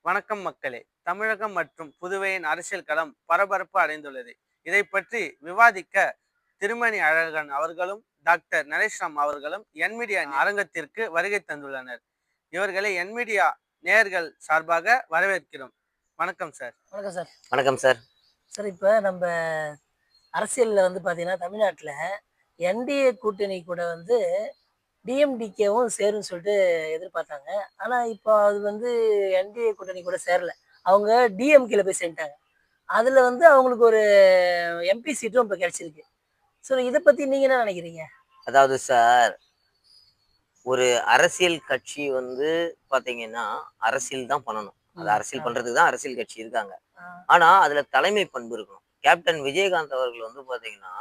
வணக்கம் மக்களே. தமிழகம் மற்றும் புதுவையின் அரசியல் களம் பரபரப்பு அடைந்துள்ளது. இதை பற்றி விவாதிக்க திருமணி அழகன் அவர்களும் டாக்டர் நரேஷ்ராம் அவர்களும் என் மீடியா அரங்கத்திற்கு வருகை தந்துள்ளனர். இவர்களை என் மீடியா நேயர்கள் சார்பாக வரவேற்கிறோம். வணக்கம் சார். வணக்கம் சார். வணக்கம் சார். சார், இப்போ நம்ம அரசியலில் பார்த்தீங்கன்னா தமிழ்நாட்டில் என்டிஏ கூட்டணி கூட டிஎம்டிகேவும் சேரும்னு சொல்லிட்டு எதிர்பார்த்தாங்க. ஆனால் இப்போ அது என்டிஏ கூட்டணி கூட சேரல. அவங்க டிஎம்கேல போய் சேர்ந்துட்டாங்க. அதில் அவங்களுக்கு ஒரு எம்பி சீட்டும் இப்போ கிடைச்சிருக்கு. ஸோ இதை பற்றி நீங்கள் என்ன நினைக்கிறீங்க? அதாவது சார், ஒரு அரசியல் கட்சி பாத்தீங்கன்னா அரசியல் தான் பண்ணணும். அது அரசியல் பண்றதுக்கு தான் அரசியல் கட்சி இருக்காங்க. ஆனா அதுல தலைமை பண்பு இருக்கணும். கேப்டன் விஜயகாந்த் அவர்கள் பாத்தீங்கன்னா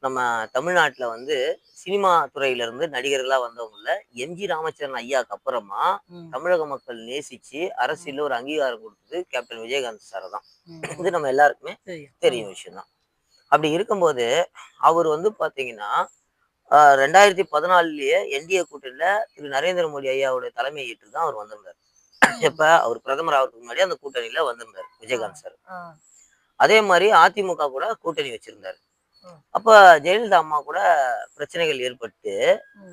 நம்ம தமிழ்நாட்டுல சினிமா துறையில இருந்து நடிகர்களா வந்தவங்கள எம்ஜி ராமச்சந்திரன் ஐயாக்கு அப்புறமா தமிழக மக்கள் நேசிச்சு அரசியல்ல ஒரு அங்கீகாரம் கொடுத்தது கேப்டன் விஜயகாந்த் சார் தான். இது நம்ம எல்லாருக்குமே தெரியும் விஷயம் தான். அப்படி இருக்கும்போது அவர் பாத்தீங்கன்னா 2014 என்டிஏ கூட்டணியில திரு நரேந்திர மோடி ஐயாவுடைய தலைமை ஏற்று தான் அவர் வந்திருந்தார். இப்ப அவர் பிரதமர் ஆகிறதுக்கு முன்னாடி அந்த கூட்டணியில வந்திருந்தார் விஜயகாந்த் சார். அதே மாதிரி அதிமுக கூட கூட்டணி வச்சிருந்தாரு. அப்ப ஜெயலலிதா அம்மா கூட பிரச்சனைகள் ஏற்பட்டு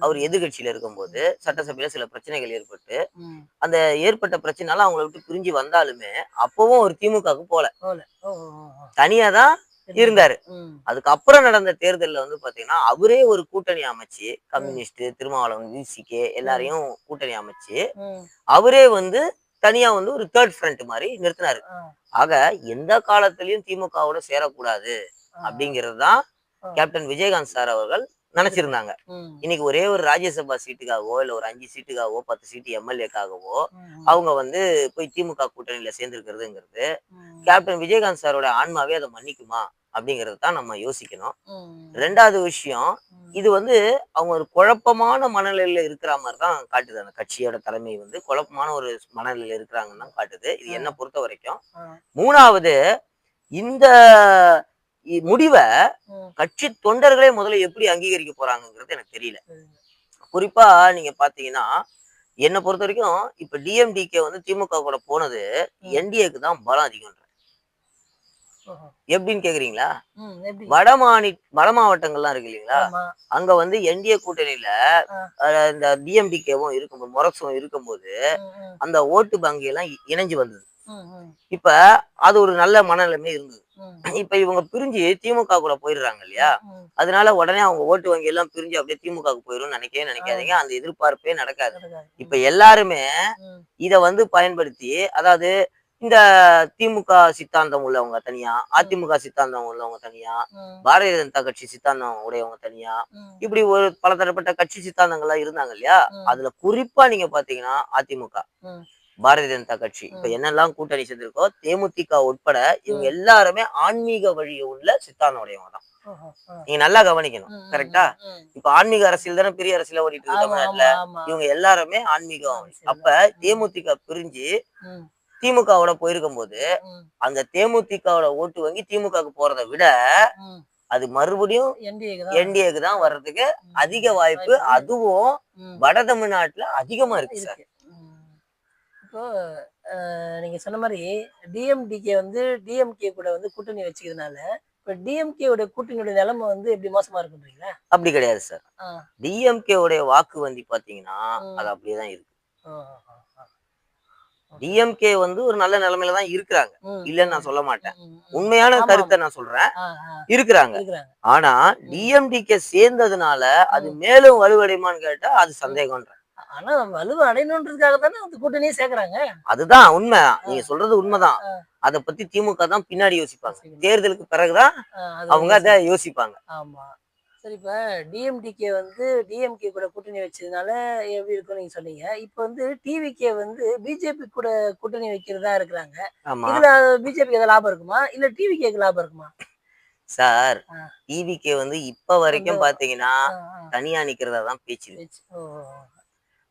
அவர் எதிர்கட்சியில இருக்கும்போது சட்டசபையில சில பிரச்சனைகள் ஏற்பட்டு அந்த ஏற்பட்ட பிரச்சனைனால அவங்களை விட்டு பிரிஞ்சு வந்தாலுமே அப்பவும் ஒரு திமுகவுக்கு போல தனியா தான் இருந்தாரு. அதுக்கப்புறம் நடந்த தேர்தல்ல பாத்தீங்கன்னா அவரே ஒரு கூட்டணி அமைச்சு கம்யூனிஸ்ட், திருமாவளவன், விசிகே எல்லாரையும் கூட்டணி அமைச்சு அவரே தனியா ஒரு தேர்ட் ஃப்ரண்ட் மாதிரி நிறுத்தினாரு. ஆக எந்த காலத்திலயும் திமுகவோட சேரக்கூடாது அப்படிங்கிறது தான் கேப்டன் விஜயகாந்த் சார் அவர்கள் நினைச்சிருந்தாங்க. இன்னைக்கு ஒரே ஒரு ராஜ்யசபா சீட்டுக்காகவோ இல்ல ஒரு 5 சீட்டுக்காகவோ 10 சீட்டு எம்எல்ஏக்காகவோ அவங்க போய் திமுக கூட்டணியில சேர்ந்திருக்கிறதுங்கிறது கேப்டன் விஜயகாந்த் சாரோட ஆன்மாவே அதை மன்னிக்குமா அப்படிங்கிறது தான் நம்ம யோசிக்கணும். ரெண்டாவது விஷயம், இது அவங்க ஒரு குழப்பமான மனநிலையில இருக்கிற மாதிரி தான் காட்டுது. அந்த கட்சியோட தலைமை குழப்பமான ஒரு மனநிலையில இருக்கிறாங்கன்னு தான் காட்டுது இது என்ன பொறுத்த வரைக்கும். மூணாவது, இந்த முடிவை கட்சி தொண்டர்களே முதல்ல எப்படி அங்கீகரிக்க போறாங்கிறது எனக்கு தெரியல. குறிப்பா நீங்க பாத்தீங்கன்னா என்னை பொறுத்த வரைக்கும் இப்ப டிஎம்டிகே திமுக கூட போனது என்டிஏக்கு தான் பலம் அதிகம். எப்படின்னு கேக்குறீங்களா? வட மாவட்டங்கள்லாம் இருக்கு இல்லைங்களா, அங்க என்டிஏ கூட்டணியில இந்த டிஎம்டிகேவும் இருக்கும்போது மொரக்ஸும் இருக்கும்போது அந்த ஓட்டு வங்கி எல்லாம் இணைஞ்சு வந்தது. இப்ப அது ஒரு நல்ல மனநிலைமை இருந்தது. இப்ப இவங்க பிரிஞ்சு திமுக கூட போயிடுறாங்க இல்லையா, அதனால உடனே அவங்க ஓட்டு வங்கி எல்லாம் பிரிஞ்சு அப்படியே திமுகவுக்கு போயிடும் நினைக்காதீங்க. அந்த எதிர்பார்ப்பே நடக்காது. இப்ப எல்லாருமே இத பயன்படுத்தி, அதாவது இந்த திமுக சித்தாந்தம் உள்ளவங்க தனியா, அதிமுக சித்தாந்தம் உள்ளவங்க தனியா, பாரதிய ஜனதா கட்சி சித்தாந்தம் உடையவங்க தனியா, இப்படி ஒரு பலதரப்பட்ட கட்சி சித்தாந்தங்கள்லாம் இருந்தாங்க இல்லையா. அதுல குறிப்பா நீங்க பாத்தீங்கன்னா அதிமுக, பாரதிய ஜனதா கட்சி இப்ப என்னெல்லாம் கூட்டணி சேர்ந்திருக்கோ தேமுதிக உட்பட இவங்க எல்லாருமே ஆன்மீக வழிய உள்ள சித்தாந்தம் உடையவங்க தான். நீங்க நல்லா கவனிக்கணும். கரெக்டா? இப்ப ஆன்மீக அரசியல் தானே பெரிய அரசியல ஓடிட்டு இருக்கு தமிழ்நாட்டுல. இவங்க எல்லாருமே ஆன்மீகம். அப்ப தேமுதிக பிரிஞ்சு திமுகவோட போயிருக்கும் போது அந்த தேமுதிகவோட ஓட்டு வங்கி திமுகவுக்கு போறதை விட அது மறுபடியும் என்டிஏக்கு தான் வர்றதுக்கு அதிக வாய்ப்பு. அதுவும் வட தமிழ்நாட்டுல அதிகமா இருக்கு சார். இப்போ நீங்க சொன்ன மாதிரி டிஎம்டிகே டிஎம்கே கூட கூட்டணி வச்சுக்கிறதுனால இப்ப டிஎம்கே உடைய கூட்டணியோட நிலைமை எப்படி மோசமா இருக்குன்றீங்களா? அப்படி கிடையாது சார். டிஎம்கே உடைய வாக்கு வங்கி பாத்தீங்கன்னா அது அப்படியேதான் இருக்கு. டிஎம்கே ஒரு நல்ல நிலைமையில தான் இருக்கிறாங்க, இல்லன்னு நான் சொல்ல மாட்டேன். உண்மையான கருத்தை நான் சொல்றேன், இருக்கிறாங்க. ஆனா டிஎம்டிகே சேர்ந்ததுனால அது மேலும் வலுவடையுமான்னு கேட்டா அது சந்தேகம்ன்ற. ஆனா வலுவை அடையணுன்றதுக்காக தானே அந்த கூட்டணியே சேர்க்கறாங்க. அதுதான் உண்மை. நீங்க சொல்றது உண்மைதான். அத பத்தி திமுக தான் பின்னாடி யோசிப்பாங்க. தேர்தலுக்கு பிறகுதான் அவங்க அதை யோசிப்பாங்க. ஆமா. சரி, இப்ப டிஎம்டிகே டிஎம்கே கூட கூட்டணி வச்சதுனால எப்படி இருக்கும்னு நீங்க சொன்னீங்க. இப்ப டிவிகே பிஜேபி கூட கூட்டணி வைக்கிறதா இருக்கிறாங்க. இதுல பிஜேபிக்கு ஏதாவது லாபம் இருக்குமா இல்ல டிவிகேக்கு லாபம் இருக்குமா? சார், டிவிகே இப்ப வரைக்கும் பாத்தீங்கன்னா தனியா நிக்கிறதா தான் பேச்சு.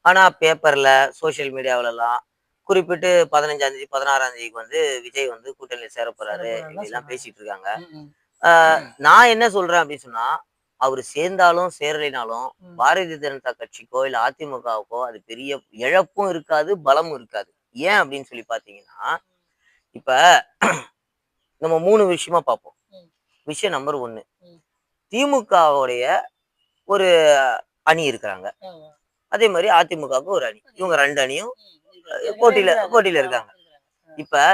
ஆனா பேப்பர்ல சோசியல் மீடியாவில எல்லாம் குறிப்பிட்டு 15ஆம் தேதி 16ஆம் தேதிக்கு விஜய் கூட்டணியில சேர போறாரு இப்படிலாம் பேசிட்டு இருக்காங்க. நான் என்ன சொல்றேன் அப்படின்னு சொன்னா, அவரு சேர்ந்தாலும் சேரலைனாலும் பாரதிய ஜனதா கட்சிக்கோ இல்ல அதிமுகவுக்கோ அது பெரிய இழப்பும் இருக்காது, பலமும் இருக்காது. ஏன் அப்படின்னு சொல்லி பாத்தீங்கன்னா, இப்ப நம்ம 3 விஷயமா பார்ப்போம். விஷயம் நம்பர் 1, திமுகவுடைய ஒரு அணி இருக்கிறாங்க. அதே மாதிரி அதிமுகவுக்கு ஒரு அணி. இவங்க 2 அணியும் போட்டியில இருக்காங்க. இப்ப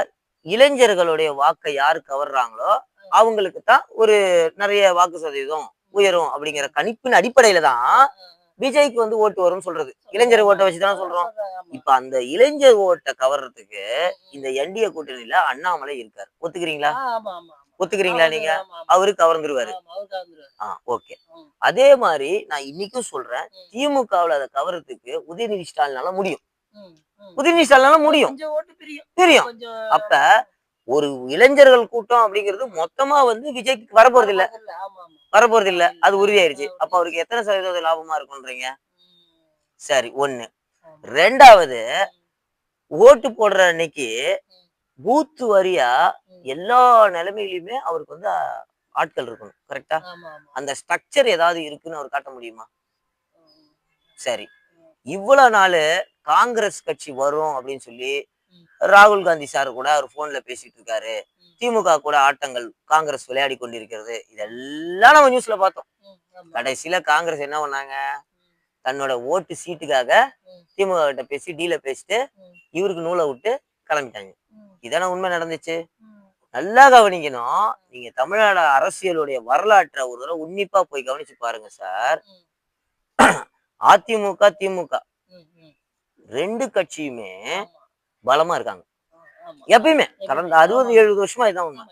இளைஞர்களுடைய வாக்கை யாரு கவர்றாங்களோ அவங்களுக்கு தான் ஒரு நிறைய வாக்கு சதவீதம் உயரும் அப்படிங்கிற கணிப்பின் அடிப்படையில தான் விஜய்க்கு வந்து ஓட்டு வரும்னு சொல்றது. இளைஞர் ஓட்டை வச்சுதான் சொல்றோம். இப்ப அந்த இளைஞர் ஓட்டை கவர்றதுக்கு இந்த என்டிஏ கூட்டணியில அண்ணாமலை இருக்காரு. ஒத்துக்கிறீங்களா நீங்க? அவரு கவர்ந்துருவாரு. ஓகே. அதே மாதிரி நான் இன்னைக்கும் சொல்றேன், திமுகவுல அதை கவர்றதுக்கு உதயநிதி ஸ்டாலினால முடியும். உதயநிதி ஸ்டாலினால முடியும், தெரியும். அப்ப ஒரு இளைஞர்கள் கூட்டம் அப்படிங்கிறது மொத்தமா வந்து விஜய்க்கு வரப்போறது இல்ல, அது உறுதியாயிருச்சு. அப்ப அவருக்கு எத்தனை சதவீத லாபமா இருக்கும்ன்றீங்க? சரி, 1. 2வது, ஓட்டு போடுற அன்னைக்கு பூத்து வரியா எல்லா நிலைமையிலுமே அவருக்கு வந்து ஆட்கள் இருக்கணும். கரெக்டா? அந்த ஸ்ட்ரக்சர் ஏதாவது இருக்குன்னு அவர் காட்ட முடியுமா? சரி, இவ்வளவு நாள் காங்கிரஸ் கட்சி வரும் அப்படின்னு சொல்லி ராகுல் காந்தி சார் கூட அவர் போன்ல பேசிட்டு இருக்காரு. திமுக கூட ஆட்டங்கள் காங்கிரஸ் விளையாடி கொண்டிருக்கிறது. இதெல்லாம் நம்ம நியூஸ்ல பார்த்தோம். கடைசியில காங்கிரஸ் என்ன பண்ணாங்க? தன்னோட ஓட்டு சீட்டுக்காக திமுக கிட்ட பேசி டீல பேசிட்டு இவருக்கு நூலை விட்டு கிளம்பிட்டாங்க. இதான உண்மை நடந்துச்சு. நல்லா கவனிக்கணும். நீங்க தமிழ்நாடு அரசியலுடைய வரலாற்றை ஒரு தடவை உன்னிப்பா போய் கவனிச்சு பாருங்க சார். அதிமுக திமுக 2 கட்சியுமே பலமா இருக்காங்க எப்பயுமே. கடந்த 60-70 வருஷமா இதான் உண்மை.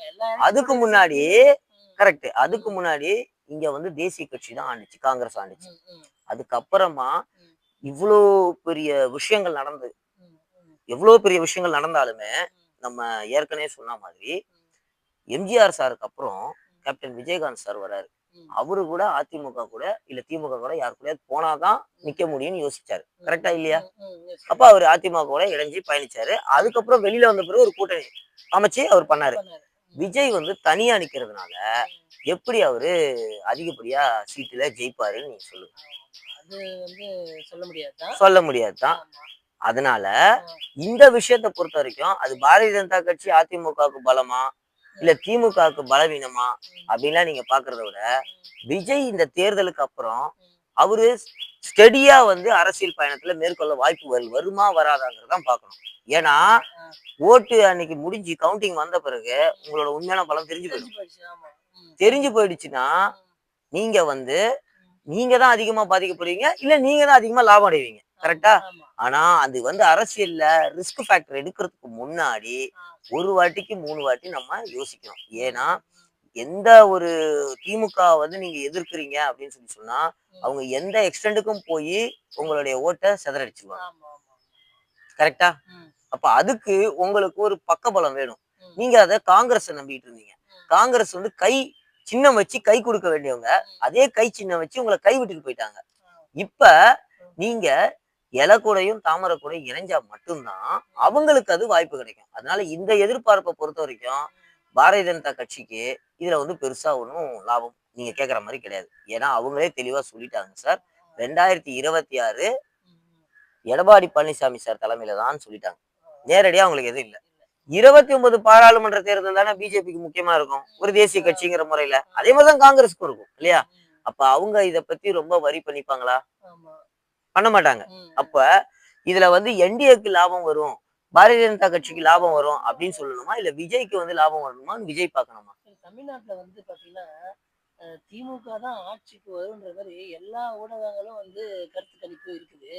அதுக்கு முன்னாடி கரெக்ட், அதுக்கு முன்னாடி இங்க வந்து தேசிய கட்சி தான் ஆண்டுச்சு, காங்கிரஸ் ஆண்டுச்சு. அதுக்கப்புறமா இவ்வளோ பெரிய விஷயங்கள் நடந்தது. எவ்வளவு பெரிய விஷயங்கள் நடந்தாலுமே நம்ம ஏற்கனவே சொன்ன மாதிரி எம்ஜிஆர் சாருக்கு அப்புறம் கேப்டன் விஜயகாந்த் சார் வராரு. அவரு கூட அதிமுக கூட இல்ல திமுக கூட யாரு கூட போனாதான் நிக்க முடியும்னு யோசிச்சாரு. கரெக்டா இல்லையா? அப்ப அவரு அதிமுக கூட இணைஞ்சு பயணிச்சாரு. அதுக்கப்புறம் வெளியில வந்த பிறகு ஒரு கூட்டணி அமைச்சு அவர் பண்ணாரு. விஜய் வந்து தனியா நிக்கிறதுனால எப்படி அவரு அதிகப்படியா சீட்டுல ஜெயிப்பாருன்னு நீங்க சொல்லுங்க. சொல்ல முடியாதுதான். அதனால இந்த விஷயத்தை பொறுத்த வரைக்கும் அது பாரதிய ஜனதா கட்சி அதிமுகவுக்கு பலமா இல்ல திமுகவுக்கு பலவீனமா அப்படின்லாம் நீங்க பாக்குறத விட, விஜய் இந்த தேர்தலுக்கு அப்புறம் அவரு ஸ்டெடியா வந்து அரசியல் பயணத்துல மேற்கொள்ள வாய்ப்பு வருமா வராதாங்கிறதான் பார்க்கணும். ஏன்னா ஓட்டு அன்னைக்கு முடிஞ்சு கவுண்டிங் வந்த பிறகு உங்களோட உண்மையான பலம் தெரிஞ்சு போயிடுச்சுன்னா நீங்க வந்து நீங்க தான் அதிகமா பாதிக்கப்படுவீங்க, இல்ல நீங்க தான் அதிகமா லாபம் அடைவீங்க. கரெக்டா? ஆனா அது வந்து அரசியல்ல ரிஸ்க் ஃபேக்டர் எடுக்கிறதுக்கு முன்னாடி 1 வாட்டிக்கு 3 வாட்டி நம்ம யோசிக்கணும். ஏன்னா எந்த ஒரு திமுக வந்து நீங்க எதிர்க்கிறீங்க அப்படின்னு சொல்லி சொன்னா அவங்க எந்த எக்ஸ்டெண்டுக்கும் போய் உங்களுடைய ஓட்டை சிதறடிச்சிருவாங்க. கரெக்டா? அப்ப அதுக்கு உங்களுக்கு ஒரு பக்கபலம் வேணும். நீங்க அதை காங்கிரஸ் நம்பிட்டு இருந்தீங்க. காங்கிரஸ் வந்து கை சின்னம் வச்சு கை கொடுக்க வேண்டியவங்க அதே கை சின்னம் வச்சு உங்களை கை விட்டுட்டு போயிட்டாங்க. இப்ப நீங்க இலை கூடையும் தாமரை கூடையும் இணைஞ்சா மட்டும்தான் அவங்களுக்கு அது வாய்ப்பு கிடைக்கும். அதனால இந்த எதிர்பார்ப்பை பொறுத்த வரைக்கும் பாரதிய ஜனதா கட்சிக்கு இதுல வந்து பெருசா ஒன்றும் லாபம் நீங்க கேட்கற மாதிரி கிடையாது. ஏன்னா அவங்களே தெளிவா சொல்லிட்டாங்க சார், 2026 எடப்பாடி பழனிசாமி சார் தலைமையில தான் சொல்லிட்டாங்க. நேரடியா அவங்களுக்கு எதுவும் இல்லை. 29 பாராளுமன்ற தேர்தல் தானே பிஜேபிக்கு முக்கியமா இருக்கும் ஒரு தேசிய கட்சிங்கிற முறையில. அதே மாதிரிதான் காங்கிரஸ்க்கு இருக்கும் இல்லையா? அப்ப அவங்க இத பத்தி ரொம்ப வரி பண்ணிப்பாங்களா? பண்ண மாட்டாங்க. அப்ப இதுல வந்து என்டிஏக்கு லாபம் வரும், பாரதிய ஜனதா கட்சிக்கு லாபம் வரும் அப்படின்னு சொல்லணுமா, இல்ல விஜய்க்கு வந்து லாபம் வரணுமா, விஜய் பார்க்கணுமா? தமிழ்நாட்டுல வந்து பாத்தீங்கன்னா திமுக தான் ஆட்சிக்கு வரும்ன்ற மாதிரி எல்லா ஊடகங்களும் வந்து கருத்து கணிப்பு இருக்குது.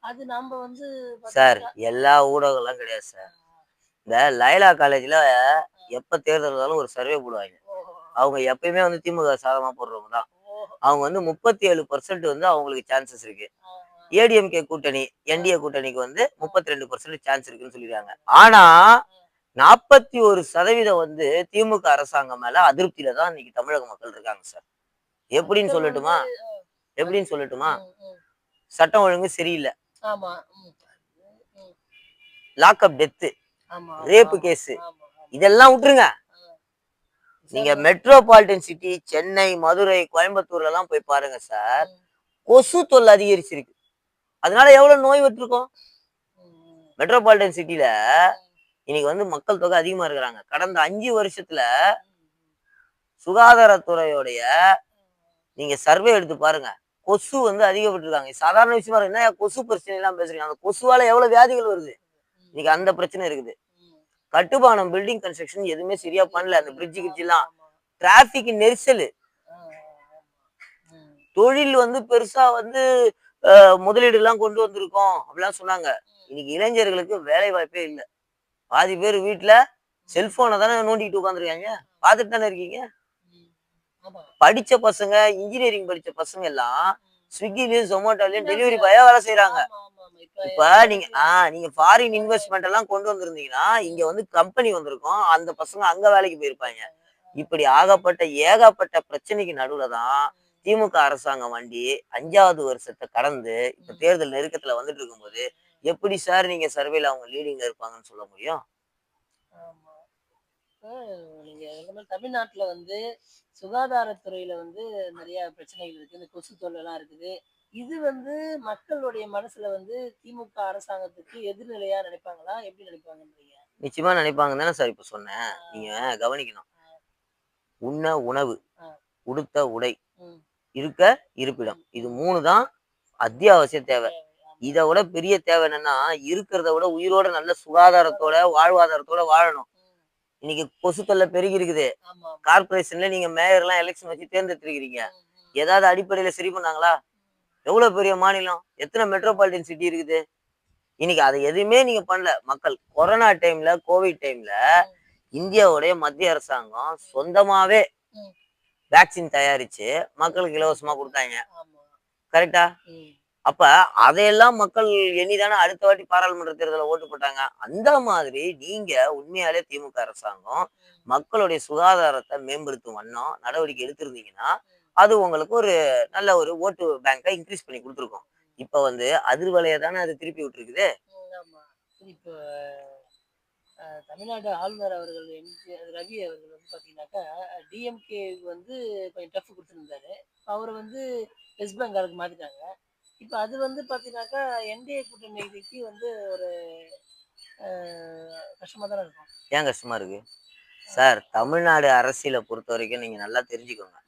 அது நம்ம வந்து சார் எல்லா ஊடகங்களும் கிடையாது சார். இந்த லைலா காலேஜ்ல எப்ப தேர்தல் இருந்தாலும் ஒரு சர்வே போடுவாங்க. அவங்க எப்பயுமே வந்து திமுக சாதகமா போடுறவங்க தான். அவங்க வந்து 37% வந்து அவங்களுக்கு சான்சஸ் இருக்கு. ஏடிஎம்கே கூட்டணி என்டிஏ கூட்டணிக்கு வந்து 32% சான்ஸ் இருக்குன்னு சொல்லிருக்காங்க. ஆனா 41% வந்து திமுக அரசாங்கம் மேல அதிருப்தியில தான் இன்னைக்கு தமிழக மக்கள் இருக்காங்க சார். எப்படின்னு சொல்லட்டுமா? சட்டம் ஒழுங்கு சரியில்லை, லாக்அப் டெத்து, ரேப்பு கேஸ், இதெல்லாம் விட்டுருங்க. நீங்க மெட்ரோபாலிட்டன் சிட்டி சென்னை, மதுரை, கோயம்புத்தூர்ல எல்லாம் போய் பாருங்க சார், கொசு தொல்லை அதிகரிச்சிருக்கு. அதனால எவ்வளவு நோய் விட்டுருக்கோம். மெட்ரோபாலிட்டன் சிட்டில இன்னைக்கு வந்து மக்கள் தொகை அதிகமா இருக்கிறாங்க. கடந்த 5 வருஷத்துல சுகாதாரத்துறையோடைய நீங்க சர்வே எடுத்து பாருங்க. கொசு வந்து அதிகப்பட்டிருக்காங்க. சாதாரண விஷயமா இருக்கு. என்ன கொசு பிரச்சனை எல்லாம் பேசுறீங்க? அந்த கொசுவால எவ்வளவு வியாதிகள் வருது. இன்னைக்கு அந்த பிரச்சனை இருக்குது. கட்டுமானம் பில்டிங் கன்ஸ்ட்ரக்ஷன் எதுவுமே சரியா பண்ணல. அந்த பிரிட்ஜ் கிட்ஜெல்லாம் டிராபிக் நெரிசல். தொழில் வந்து பெருசா வந்து முதலீடு எல்லாம் கொண்டு வந்திருக்கோம் அப்படிலாம் சொன்னாங்க. இன்னைக்கு இளைஞர்களுக்கு வேலை வாய்ப்பே இல்லை. பாதி பேர் வீட்டுல செல்போனை தானே நோண்டிக்கிட்டு உட்காந்துருக்காங்க. பார்த்துட்டு தானே இருக்கீங்க. படிச்ச பசங்க இன்ஜினியரிங் படிச்ச பசங்க எல்லாம் ஸ்விக்கிலயும் ஜொமேட்டோலயும் டெலிவரி பாயா வேலை செய்யறாங்க. இப்ப நீங்க ஃபாரின் இன்வெஸ்ட்மெண்ட் எல்லாம் கொண்டு வந்திருந்தீங்கன்னா இங்க வந்து கம்பெனி வந்திருக்கும். அந்த பசங்க அங்க வேலைக்கு போயிருப்பாங்க. இப்படி ஏகப்பட்ட பிரச்சனைக்கு நடுவுலதான் திமுக அரசாங்கம் வண்டி 5வது வருஷத்தை கடந்து இப்ப தேர்தல் நெருக்கத்துல வந்துட்டு இருக்கும்போது எப்படி சார் நீங்க சர்வேல அவங்க லீடிங்ல இருப்பாங்கன்னு சொல்ல முடியும்? நீங்க தமிழ்நாட்டுல வந்து சுகாதாரத்துறையில வந்து நிறைய பிரச்சனைகள் இருக்கு. இந்த கொசு தொல்லை எல்லாம் இருக்குது. இது வந்து மக்களுடைய மனசுல வந்து திமுக அரசாங்கத்துக்கு எதிர்நிலையா நினைப்பாங்களா, எப்படி நினைப்பாங்கன்றீங்க? நிச்சயமா நினைப்பாங்க தானே சார் இப்ப சொன்னேன். நீங்க கவனிக்கணும். உண்ண உணவு, உடுத்த உடை, இருக்க இருப்பிடம், இது 3 தான் அத்தியாவசிய தேவை. இதை விட பெரிய தேவை என்னன்னா இருக்கிறத விட உயிரோட நல்ல சுகாதாரத்தோட வாழ்வாதாரத்தோட வாழணும். இன்னைக்கு கொசு தொல்லை பெருகி இருக்குது. கார்பரேஷன்ல நீங்க மேயர் எல்லாம் எலெக்ஷன் வச்சு தேர்ந்தெடுத்திருக்கிறீங்க. ஏதாவது அடிப்படையில சரி பண்ணாங்களா? எவ்வளவு பெரிய மாநிலம், எத்தனை மெட்ரோபாலிட்டன் சிட்டி இருக்குது. இன்னைக்கு அதை எதுவுமே நீங்க பண்ணல. மக்கள் கொரோனா டைம்ல கோவிட் டைம்ல இந்தியாவுடைய மத்திய அரசாங்கம் சொந்தமாவே வேக்சின் தயாரிச்சு மக்களுக்கு இலவசமா கொடுத்தாங்க. கரெக்டா? அப்ப அதையெல்லாம் மக்கள் எண்ணிதானே அடுத்த வாட்டி பாராளுமன்ற தேர்தலை ஓட்டு போட்டாங்க. அந்த மாதிரி நீங்க உண்மையாலே திமுக அரசாங்கம் மக்களுடைய சுகாதாரத்தை மேம்படுத்தும் வண்ணம் நடவடிக்கை எடுத்திருந்தீங்கன்னா அது உங்களுக்கு ஒரு நல்ல ஒரு ஓட்டு பேங்கை இன்க்ரீஸ் பண்ணி கொடுத்துருக்கோம். இப்ப வந்து அதிர்வலையை தானே அது திருப்பி விட்டுருக்குது. இப்போ தமிழ்நாடு ஆளுநர் அவர்கள் ரவி அவர்கள் வந்து பார்த்தீங்கன்னாக்கா டிஎம்கே வந்து கொஞ்சம் டஃப் கொடுத்துருந்தாரு. அவரை வந்து வெஸ்ட் பெங்காலுக்கு மாற்றிட்டாங்க. இப்போ அது வந்து பார்த்தீங்கன்னாக்கா என்டிஏ கூட்டணிக்கு வந்து ஒரு கஷ்டமாக தானே இருக்கும். ஏன் கஷ்டமா இருக்கு சார்? தமிழ்நாடு அரசியலை பொறுத்த வரைக்கும் நீங்க நல்லா தெரிஞ்சுக்கோங்க.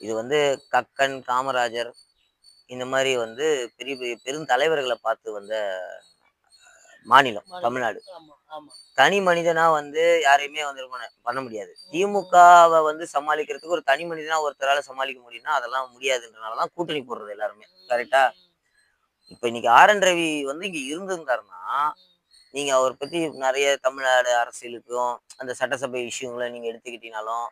இது வந்து கக்கன், காமராஜர் இந்த மாதிரி வந்து பெரிய பெரிய பெருந்தலைவர்களை பார்த்து வந்த மாநிலம் தமிழ்நாடு. தனி மனிதனா வந்து யாரையுமே வந்து பண்ண முடியாது. திமுகவை வந்து சமாளிக்கிறதுக்கு ஒரு தனி மனிதனா ஒருத்தரால சமாளிக்க முடியும்னா அதெல்லாம் முடியாதுன்றனாலதான் கூட்டணி போடுறது எல்லாருமே. கரெக்டா? இப்ப இன்னைக்கு ஆர்.என். ரவி வந்து இங்க இருந்திருந்தாருன்னா நீங்க அவரை பத்தி நிறைய தமிழ்நாடு அரசியலுக்கும் அந்த சட்டசபை விஷயங்களை நீங்க எடுத்துக்கிட்டீங்கனாலும்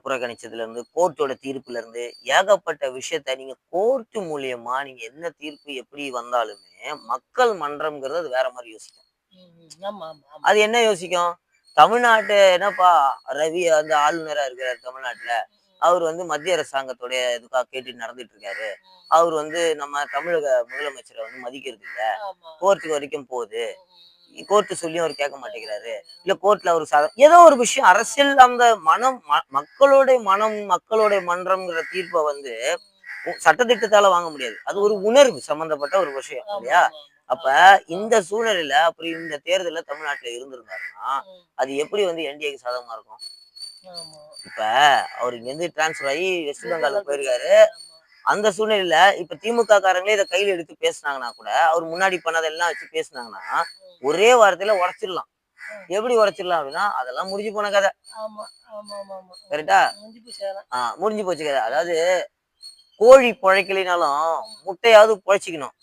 புறக்கணிச்சதுல இருந்து கோர்ட்டோட தீர்ப்புல இருந்து ஏகப்பட்ட விஷயத்த நீங்க கோர்ட்டு மூலியமா நீங்க என்ன தீர்ப்பு எப்படி வந்தாலுமே மக்கள் மன்றம்ங்கிறது அது வேற மாதிரி யோசிக்கும். அது என்ன யோசிக்கும்? தமிழ்நாட்டு என்னப்பா ரவி அந்த ஆளுநரா இருக்கிறாரு தமிழ்நாட்டுல, அவர் வந்து மத்திய அரசாங்கத்துடைய இதுக்காக கேட்டு நடந்துட்டு இருக்காரு. அவர் வந்து நம்ம தமிழக முதலமைச்சரை வந்து மதிக்கிறது இல்ல, கோர்ட்டுக்கு வரைக்கும் போகுது, கோர்ட்டு சொல்லியும் அவர் கேட்க மாட்டேங்கிறாரு, இல்ல கோர்ட்ல அவரு ஏதோ ஒரு விஷயம் அரசியல் அந்த மனம் மக்களுடைய மனம் மக்களுடைய மன்றம்ங்கிற தீர்ப்பை வந்து சட்டத்திட்டத்தால வாங்க முடியாது. அது ஒரு உணர்வு சம்பந்தப்பட்ட ஒரு விஷயம் இல்லையா? அப்ப இந்த சூழ்நிலையில அப்படி இந்த தேர்தல தமிழ்நாட்டுல இருந்திருந்தாருன்னா அது எப்படி வந்து என்டிஏக்கு சாதகமா இருக்கும்? இப்ப அவர் இங்க இருந்து டிரான்ஸ்பர் ஆகி வெஸ்ட் பெங்காலுக்கு போயிருக்காரு. அந்த சூழ்நிலையில இப்ப திமுக காரங்களே இதை கையில எடுத்து பேசினாங்கன்னா கூட அவர் முன்னாடி பண்ணதெல்லாம் வச்சு பேசினாங்கன்னா ஒரே வாரத்துல உடைச்சிடலாம். எப்படி உடைச்சிடலாம் அப்படின்னா அதெல்லாம் முடிஞ்சு போன கதை. கரெக்டா? முடிஞ்சு போச்சு கதை. அதாவது கோழி பிழைக்கலினாலும் முட்டையாவது பிழைச்சிக்கணும்.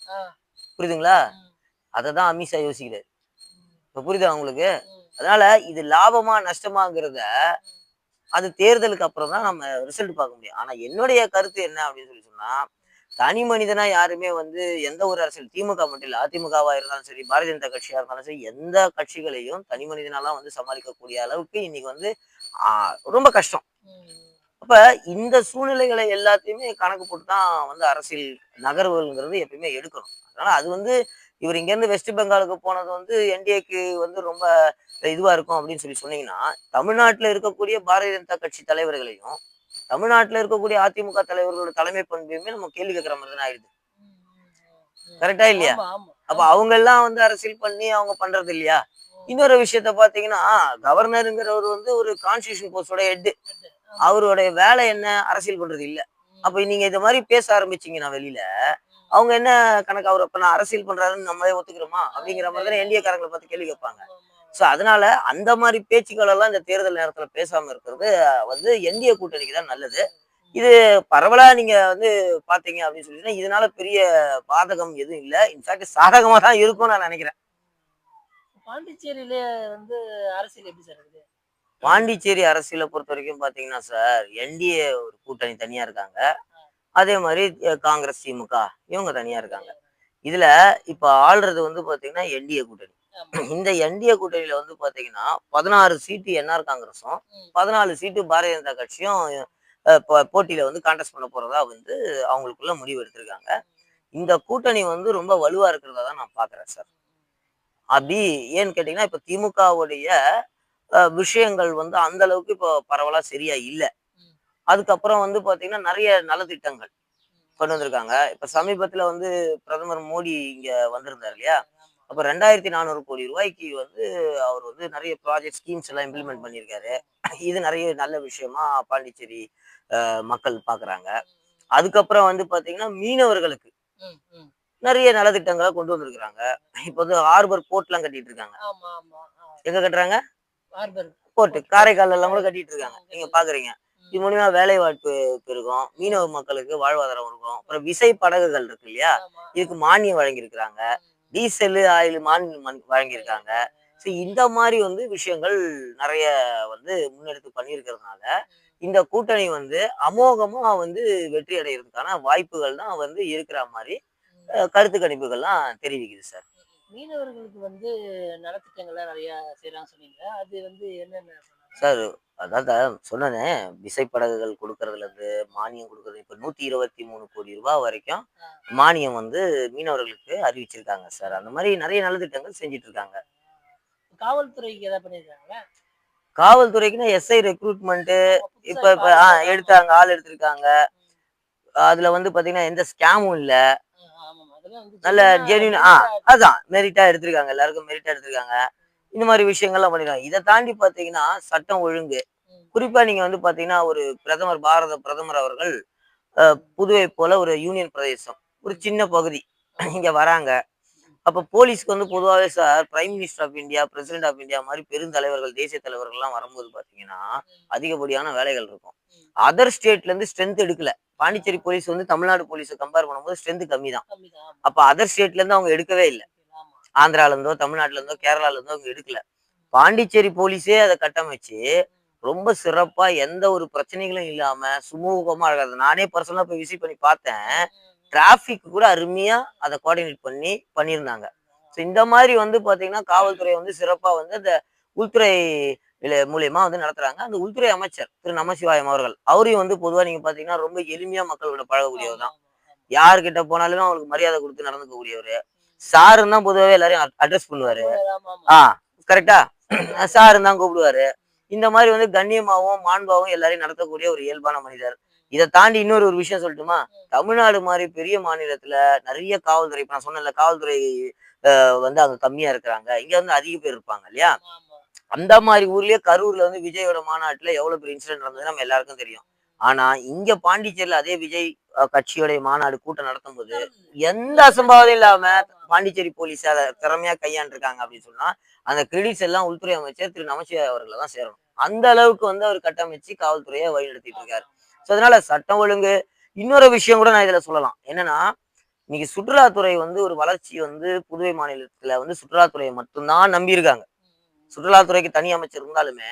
புரியுதுங்களா? அததான் அமித்ஷா யோசிக்கிறாரு. இப்ப புரியுதா உங்களுக்கு? அதனால இது லாபமா நஷ்டமாங்கிறத அது தேர்தலுக்கு அப்புறம் தான் நம்ம ரிசல்ட் பார்க்க முடியும். ஆனா என்னுடைய கருத்து என்ன அப்படின்னு சொல்லி சொன்னா தனி மனிதனா யாருமே வந்து எந்த ஒரு அரசியல் திமுக மட்டும் இல்ல அதிமுகவா இருந்தாலும் சரி பாரதிய ஜனதா கட்சியா இருந்தாலும் சரி எந்த கட்சிகளையும் தனி மனிதனாலாம் வந்து சமாளிக்கக்கூடிய அளவுக்கு இன்னைக்கு வந்து ரொம்ப கஷ்டம். அப்ப இந்த சூழ்நிலைகளை எல்லாத்தையுமே கணக்கு போட்டு தான் வந்து அரசியல் நகர்வுங்கிறது எப்பயுமே எடுக்கணும். அதனால அது வந்து இவர் இங்க இருந்து வெஸ்ட் பெங்காலுக்கு போனது வந்து என்டிஏக்கு வந்து ரொம்ப இதுவா இருக்கும் அப்படின்னு சொல்லி சொன்னீங்கன்னா தமிழ்நாட்டுல இருக்கக்கூடிய பாரதிய ஜனதா கட்சி தலைவர்களையும் தமிழ்நாட்டுல இருக்கக்கூடிய அதிமுக தலைவர்களோட தலைமை பண்பையுமே நம்ம கேள்வி கேட்கிற மாதிரி தான் ஆயிடுது. கரெக்டா இல்லையா? அப்ப அவங்க எல்லாம் வந்து அரசியல் பண்ணி அவங்க பண்றது இல்லையா? இன்னொரு விஷயத்த பாத்தீங்கன்னா, கவர்னருங்கிறவர் வந்து ஒரு கான்ஸ்டிடியூஷன் போஸ்டோட ஹெட். அவருடைய வேலை என்ன? அரசியல் பண்றது இல்ல. அப்ப நீங்க இந்த மாதிரி பேச ஆரம்பிச்சீங்கன்னா வெளியில, அவங்க என்ன கணக்கு அவர் அப்ப நான் அரசியல் பண்றாருன்னு நம்மளே ஒத்துக்கிறோமா? அப்படிங்கிற மாதிரி தானே என்டிஏ காரங்களை பார்த்து கேள்வி கேட்பாங்க. சோ அதனால அந்த மாதிரி பேச்சுக்கள் எல்லாம் இந்த தேர்தல் நேரத்துல பேசாம இருக்கிறது வந்து என்டிஏ கூட்டணிக்கு தான் நல்லது. இது பரவலா நீங்க வந்து பாத்தீங்க அப்படின்னு சொல்லிட்டீங்கன்னா, இதனால பெரிய பாதகம் எதுவும் இல்ல. இன்ஃபேக்ட் சாதகமா தான் இருக்கும்னு நான் நினைக்கிறேன். பாண்டிச்சேரியில வந்து அரசியல் எப்படி சார் இருக்குது? பாண்டிச்சேரி அரசியலை பொறுத்த வரைக்கும் பாத்தீங்கன்னா சார், என்டிஏ ஒரு கூட்டணி தனியா இருக்காங்க. அதே மாதிரி காங்கிரஸ், திமுக இவங்க தனியா இருக்காங்க. இதுல இப்ப ஆள்றது வந்து பாத்தீங்கன்னா என்டிஏ கூட்டணி. இந்த என்டிஏ கூட்டணியில வந்து பாத்தீங்கன்னா 16 சீட்டு என்ஆர் காங்கிரஸும் 14 சீட்டு பாரதிய ஜனதா கட்சியும் போட்டியில வந்து கான்டெஸ்ட் பண்ண போறதா வந்து அவங்களுக்குள்ள முடிவு எடுத்திருக்காங்க. இந்த கூட்டணி வந்து ரொம்ப வலுவா இருக்கிறதா தான் நான் பாக்குறேன் சார். அப்படி ஏன்னு கேட்டீங்கன்னா, இப்ப திமுகவுடைய விஷயங்கள் வந்து அந்த அளவுக்கு இப்போ பரவலா சரியா இல்ல. அதுக்கப்புறம் வந்து பாத்தீங்கன்னா நிறைய நலத்திட்டங்கள் கொண்டு வந்திருக்காங்க. இப்ப சமீபத்துல வந்து பிரதமர் மோடி இங்க வந்திருந்தார் இல்லையா? அப்ப 2400 கோடி ரூபாய்க்கு வந்து அவர் வந்து நிறைய ப்ராஜெக்ட் ஸ்கீம்ஸ் எல்லாம் இம்ப்ளிமெண்ட் பண்ணியிருக்காரு. இது நிறைய நல்ல விஷயமா பாண்டிச்சேரி மக்கள் பாக்குறாங்க. அதுக்கப்புறம் வந்து பாத்தீங்கன்னா மீனவர்களுக்கு நிறைய நலத்திட்டங்களை கொண்டு வந்திருக்கிறாங்க. இப்ப வந்து ஹார்பர் போர்ட் எல்லாம் கட்டிட்டு இருக்காங்க. எங்க கட்டுறாங்க? போர்ட் காரைக்கால் எல்லாம் கூட கட்டிட்டு இருக்காங்க. நீங்க பாக்குறீங்க. இது மூலியமா வேலை வாய்ப்பு பெருகும். மீனவ மக்களுக்கு வாழ்வாதாரம் இருக்கும். அப்புறம் விசை படகுகள் இருக்கு இல்லையா? இதுக்கு மானியம் வழங்கியிருக்கிறாங்க. டீசல், ஆயில் மானியம் வழங்கியிருக்காங்க. ஸோ இந்த மாதிரி வந்து விஷயங்கள் நிறைய வந்து முன்னெடுத்து பண்ணியிருக்கிறதுனால இந்த கூட்டணி வந்து அமோகமா வந்து வெற்றி அடைகிறதுக்கான வாய்ப்புகள் தான் வந்து இருக்கிற மாதிரி கருத்து கணிப்புகள்லாம் தெரிவிக்குது சார். மீனவர்களுக்கு வந்து நலத்திட்டங்கள்லாம் நிறைய செய்யறாங்க சொன்னீங்க. அது வந்து என்னென்ன சார் அதான் சொன்னேனே, விசைப்படகுகள் கொடுக்கறதுல இருந்து மானியம் கொடுக்கறது இப்ப 123 கோடி ரூபாய் வரைக்கும் மானியம் வந்து மீனவர்களுக்கு அறிவிச்சிருக்காங்க சார். அந்த மாதிரி நிறைய நலத்திட்டங்கள் செஞ்சுட்டு இருக்காங்க. காவல்துறைக்கு ஏதாவது பண்ணிருக்காங்களா? காவல்துறைக்குன்னா எஸ்ஐ ரெக்ரூட்மெண்ட் இப்ப இப்ப எடுத்தாங்க, ஆள் எடுத்திருக்காங்க. அதுல வந்து பாத்தீங்கன்னா எந்த ஸ்கேமும் இல்ல. நல்ல ஜென்யூன் அதான் மெரிட்டா எடுத்திருக்காங்க. எல்லாருக்கும் மெரிட்டா எடுத்திருக்காங்க. இந்த மாதிரி விஷயங்கள்லாம் பண்ணிருக்காங்க. இதை தாண்டி பாத்தீங்கன்னா சட்டம் ஒழுங்கு, குறிப்பா நீங்க வந்து பாத்தீங்கன்னா ஒரு பாரத பிரதமர் அவர்கள் புதுவை போல ஒரு யூனியன் பிரதேசம், ஒரு சின்ன பகுதி இங்க வராங்க. அப்ப போலீஸ்க்கு வந்து பொதுவாகவே sir prime minister of India, president of India மாதிரி பெருந்தலைவர்கள், தேசிய தலைவர்கள் எல்லாம் வரும்போது பாத்தீங்கன்னா அதிகப்படியான வேலைகள் இருக்கும். அதர் ஸ்டேட்ல இருந்து ஸ்ட்ரென்த் எடுக்கல. பாண்டிச்சேரி போலீஸ் வந்து தமிழ்நாடு போலீஸை கம்பேர் பண்ணும்போது ஸ்ட்ரென்த் கம்மி தான். அப்ப அதர் ஸ்டேட்ல இருந்து அவங்க எடுக்கவே இல்லை. ஆந்திரால இருந்தோ, தமிழ்நாட்டுல இருந்தோ, கேரளால இருந்தோ அவங்க எடுக்கல. பாண்டிச்சேரி போலீஸே அதை கட்டமைச்சு ரொம்ப சிறப்பா எந்த ஒரு பிரச்சனைகளும் இல்லாம சுமூகமா இருக்காது. நானே பர்சனலா போய் விசிட் பண்ணி பார்த்தேன். டிராபிக் கூட அருமையா அதை கோஆர்டினேட் பண்ணியிருந்தாங்க. ஸோ இந்த மாதிரி வந்து பாத்தீங்கன்னா காவல்துறை வந்து சிறப்பா வந்து அந்த உள்துறை மூலியமா வந்து நடத்துறாங்க. அந்த உள்துறை அமைச்சர் திரு நமசிவாயம் அவர்கள், அவரையும் வந்து பொதுவா நீங்க பாத்தீங்கன்னா ரொம்ப எளிமையா மக்களோட பழகக்கூடியவர் தான். யாருக்கிட்ட போனாலுமே அவங்களுக்கு மரியாதை கொடுத்து நடந்துக்கக்கூடியவர். சாருன்னு தான் பொதுவாகவே எல்லாரையும் அட்ரஸ் பண்ணுவாரு. கரெக்டா? சாருன்னு தான் கூப்பிடுவாரு. இந்த மாதிரி வந்து கண்ணியமாவும் மாண்பாவும் எல்லாரையும் நடத்தக்கூடிய ஒரு இயல்பான மனிதர். இதை தாண்டி இன்னொரு ஒரு விஷயம் சொல்லட்டுமா? தமிழ்நாடு மாதிரி பெரிய மாநிலத்துல நிறைய காவல்துறை, இப்ப நான் சொன்னேன்ல காவல்துறை வந்து அங்க கம்மியா இருக்கிறாங்க. இங்க வந்து அதிக பேர் இருப்பாங்க இல்லையா? அந்த மாதிரி ஊர்லயே கரூர்ல வந்து விஜயோட மாநாட்டுல எவ்வளவு பெரிய இன்சிடென்ட் நடந்தது நம்ம எல்லாருக்கும் தெரியும். ஆனா இங்க பாண்டிச்சேரியில அதே விஜய் கட்சியோடைய மாநாடு கூட்டம் நடத்தும் போது எந்த அசம்பாவதும் இல்லாம பாண்டிச்சேரி போலீஸ் அதை திறமையா கையாண்டிருக்காங்க அப்படின்னு சொன்னா அந்த கிரெடிட்ஸ் எல்லாம் உள்துறை அமைச்சர் திரு நமச்சிவாய் அவர்களை தான் சேரணும். அந்த அளவுக்கு வந்து அவர் கட்டமைச்சு காவல்துறையை வழிநடத்திட்டு இருக்காரு. ஸோ அதனால சட்டம் ஒழுங்கு, இன்னொரு விஷயம் கூட நான் இதுல சொல்லலாம். என்னன்னா இன்னைக்கு சுற்றுலாத்துறை வந்து ஒரு வளர்ச்சி வந்து புதுவை மாநிலத்துல வந்து சுற்றுலாத்துறையை மட்டும்தான் நம்பி இருக்காங்க. சுற்றுலாத்துறைக்கு தனி அமைச்சர் இருந்தாலுமே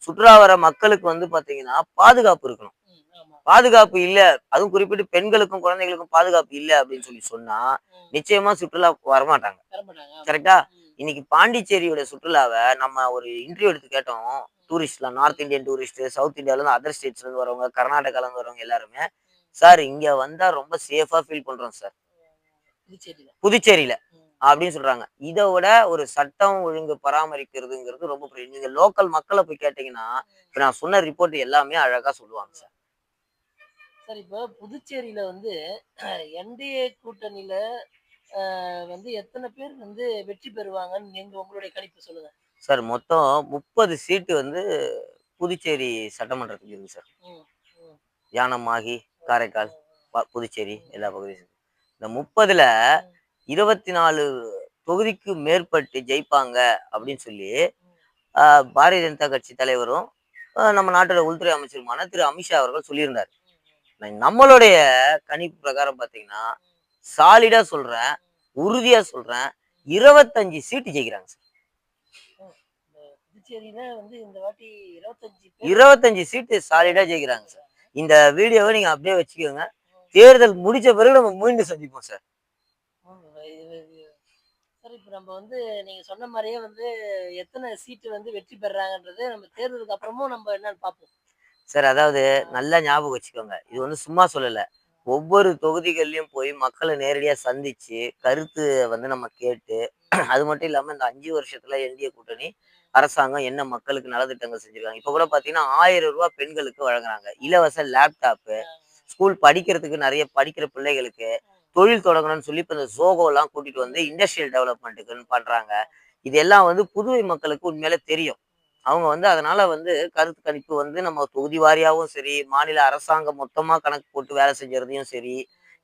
சுற்றுலா வர மக்களுக்கு வந்து பாத்தீங்கன்னா பாதுகாப்பு இருக்கணும். பாதுகாப்பு இல்ல, அதுவும் குறிப்பிட்டு பெண்களுக்கும் குழந்தைகளுக்கும் பாதுகாப்பு இல்ல அப்படின்னு சொன்னா நிச்சயமா சுற்றுலா வரமாட்டாங்க. கரெக்டா? இன்னைக்கு பாண்டிச்சேரியோட சுற்றுலாவை நம்ம ஒரு இன்டர்வியூ எடுத்து கேட்டோம். டூரிஸ்ட்லாம் நார்த் இந்தியன் டூரிஸ்ட், சவுத் இந்தியால இருந்து அதர் ஸ்டேட்ஸ்ல இருந்து வரவங்க, கர்நாடகால இருந்து வரவங்க எல்லாருமே சார் இங்க வந்தா ரொம்ப சேஃபா ஃபீல் பண்றோம் சார் புதுச்சேரியில அப்படின்னு சொல்றாங்க. இதை விட ஒரு சட்டம் ஒழுங்கு பராமரிக்கிறதுங்கிறது ரொம்ப பெரிய. நீங்க லோக்கல் மக்களை போய் கேட்டீங்கன்னா இப்ப நான் சொன்ன ரிப்போர்ட் எல்லாமே அழகா சொல்லுவாங்க சார். சார் இப்போ புதுச்சேரியில வந்து என்டிஏ கூட்டணியில வந்து எத்தனை பேர் வந்து வெற்றி பெறுவாங்கன்னு நீங்க உங்களுடைய கணிப்பு சொல்லுங்க. சார் மொத்தம் 30 சீட்டு வந்து புதுச்சேரி சட்டமன்றத்துக்கு இருக்கு சார். ம், ம், யானம், மாகி, காரைக்கால், ம், புதுச்சேரி ம், எல்லா பகுதியும். இந்த 30ல ம், 24 தொகுதிக்கு மேற்பட்டு ஜெயிப்பாங்க அப்படின்னு சொல்லி ம், பாரதிய ஜனதா கட்சி தலைவரும் நம்ம நாட்டோட உள்துறை அமைச்சருமான திரு அமித்ஷா அவர்கள் சொல்லியிருந்தார். நம்மளுடைய கணிப்பு பிரகாரம் பார்த்தீங்கன்னா சாலிடா சொல்றேன், உறுதியா சொல்றேன், 25 சீட்டு ஜெயிக்கிறாங்க சார். ம். இந்த புதுச்சேரியில வந்து இந்த வாட்டி 25 பேர் 25 சீட்டு சாலிடா ஜெயிக்கிறாங்க சார். இந்த வீடியோவை நீங்க அப்படியே வச்சுக்கோங்க. தேர்தல் முடிச்ச பிறகு நம்ம மீண்டும் சந்திப்போம் சார். சார் இப்போ நம்ம வந்து நீங்க சொன்ன மாதிரியே வந்து எத்தனை சீட்டு வந்து வெற்றி பெறாங்கன்றது நம்ம தேர்தலுக்கு அப்புறமும் நம்ம என்னன்னு பார்ப்போம். சார் அதாவது நல்லா ஞாபகம் வச்சுக்கோங்க. இது வந்து சும்மா சொல்லல. ஒவ்வொரு தொகுதிகள்லயும் போய் மக்களை நேரடியா சந்திச்சு கருத்து வந்து நம்ம கேட்டு அது மட்டும் இல்லாம இந்த 5 வருஷத்துல என்டிஏ கூட்டணி அரசாங்கம் என்ன மக்களுக்கு நலத்திட்டங்கள் செஞ்சிருக்காங்க. இப்ப கூட பாத்தீங்கன்னா 1000 ரூபாய் பெண்களுக்கு வழங்குறாங்க. இலவச லேப்டாப்பு, ஸ்கூல் படிக்கிறதுக்கு நிறைய படிக்கிற பிள்ளைகளுக்கு தொழில் தொடங்கணும்னு சொல்லி இப்ப இந்த ஜோகோ எல்லாம் கூட்டிட்டு வந்து இண்டஸ்ட்ரியல் டெவலப்மெண்ட்டுக்குன்னு பண்றாங்க. இது எல்லாம் வந்து புதுவை மக்களுக்கு உண்மையில தெரியும். அவங்க வந்து அதனால வந்து கருத்து கணிப்பு வந்து நம்ம தொகுதி வாரியாவும் சரி, மாநில அரசாங்கம் மொத்தமா கணக்கு போட்டு வேலை செஞ்சறதையும் சரி,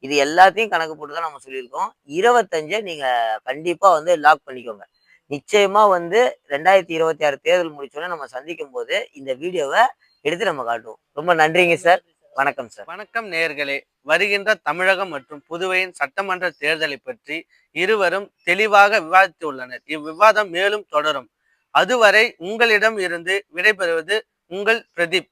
இது எல்லாத்தையும் கணக்கு போட்டு தான் நம்ம சொல்லியிருக்கோம். 25 நீங்க கண்டிப்பா வந்து லாக் பண்ணிக்கோங்க. நிச்சயமா வந்து 2026 தேர்தல் முடிச்சோடனே நம்ம சந்திக்கும் போது இந்த வீடியோவை எடுத்து நம்ம காட்டுவோம். ரொம்ப நன்றிங்க சார். வணக்கம் சார். வணக்கம் நேயர்களே. வருகின்ற தமிழகம் மற்றும் புதுவையின் சட்டமன்ற தேர்தலை பற்றி இருவரும் தெளிவாக விவாதித்துள்ளனர். இவ்விவாதம் மேலும் தொடரும். அதுவரை உங்களிடம் இருந்து விடைபெறுவது உங்கள் பிரதீப்.